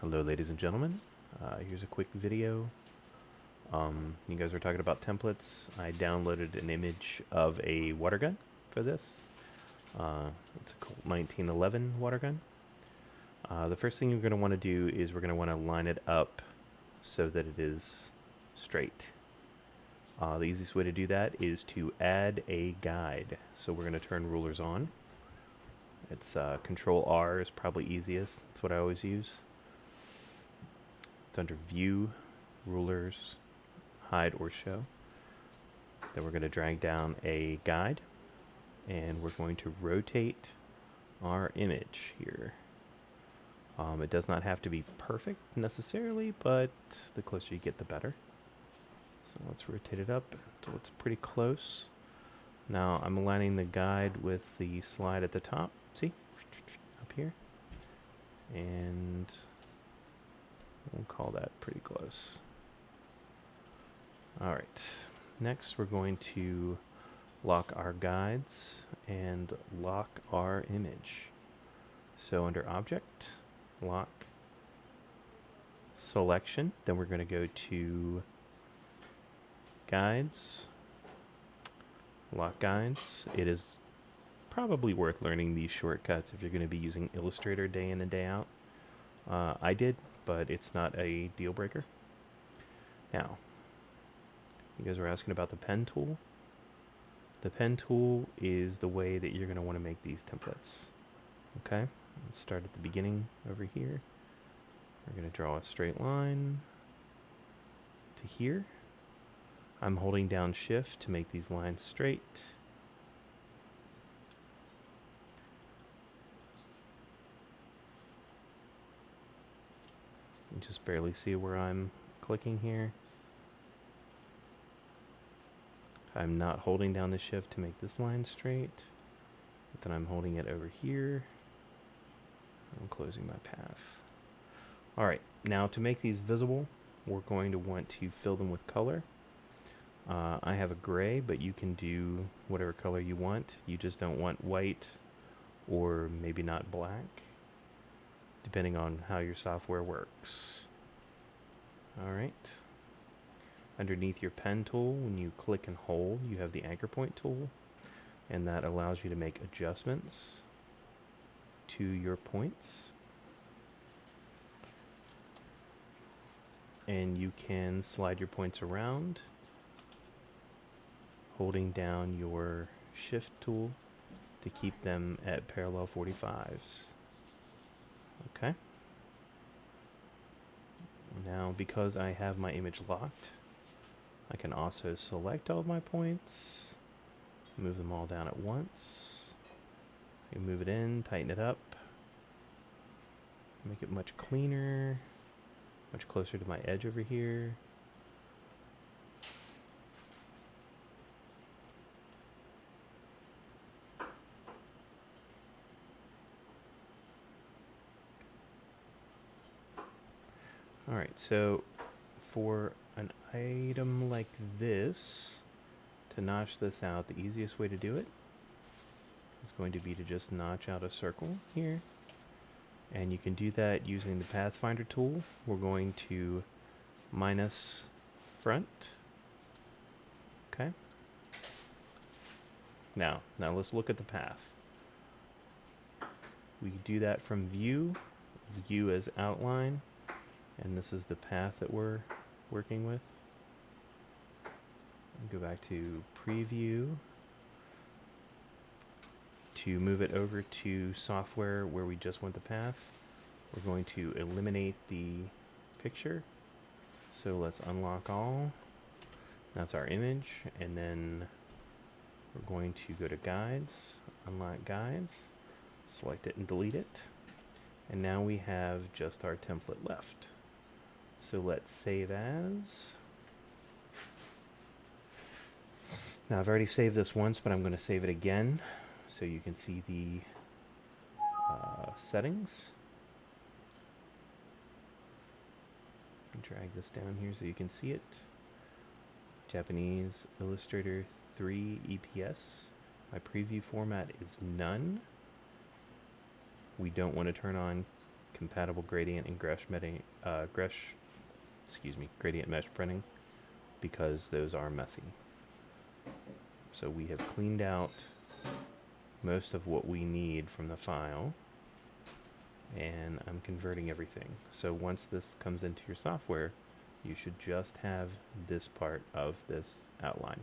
Hello ladies and gentlemen, here's a quick video. You guys were talking about templates. I downloaded an image of a water gun for this. It's a Colt 1911 water gun. The first thing you're going to want to do is we're going to want to line it up so that it is straight. The easiest way to do that is to add a guide. So we're going to turn rulers on. It's Control R is probably easiest. That's what I always use. It's under View, Rulers, Hide or Show. Then we're going to drag down a guide, and we're going to rotate our image here. It does not have to be perfect necessarily, but the closer you get, the better. So let's rotate it up until it's pretty close. Now I'm aligning the guide with the slide at the top. See? Up here. And we'll call that pretty close. Alright, next we're going to lock our guides and lock our image. So under Object, Lock, Selection, then we're going to go to Guides, Lock Guides. It is probably worth learning these shortcuts if you're going to be using Illustrator day in and day out. I did, but it's not a deal breaker. Now, you guys were asking about the pen tool. The pen tool is the way that you're going to want to make these templates. Okay, let's start at the beginning over here. We're going to draw a straight line to here. I'm holding down Shift to make these lines straight. You just barely see where I'm clicking here. I'm not holding down the Shift to make this line straight, but then I'm holding it over here. I'm closing my path. Alright, now to make these visible, we're going to want to fill them with color. I have a gray, but you can do whatever color you want. You just don't want white or maybe not black, depending on how your software works. Alright. Underneath your pen tool, when you click and hold, you have the anchor point tool, and that allows you to make adjustments to your points. And you can slide your points around, holding down your Shift tool to keep them at parallel 45s. Okay. Now, because I have my image locked, I can also select all of my points, move them all down at once, and move it in, tighten it up, make it much cleaner, much closer to my edge over here. Alright, so for an item like this, to notch this out, the easiest way to do it is going to be to just notch out a circle here. And you can do that using the Pathfinder tool. We're going to minus front. Okay. Now let's look at the path. We do that from view as outline, and this is the path that we're working with. Go back to preview to move it over to software where we just want the path. We're going to eliminate the picture. So let's unlock all. That's our image, and then we're going to go to guides, unlock guides, select it and delete it. And now we have just our template left. So let's save as. Now I've already saved this once, but I'm going to save it again so you can see the settings. Drag this down here so you can see it. Japanese Illustrator 3 EPS. My preview format is none. We don't want to turn on compatible gradient and gradient mesh printing, because those are messy. So we have cleaned out most of what we need from the file, and I'm converting everything. So once this comes into your software, you should just have this part of this outline.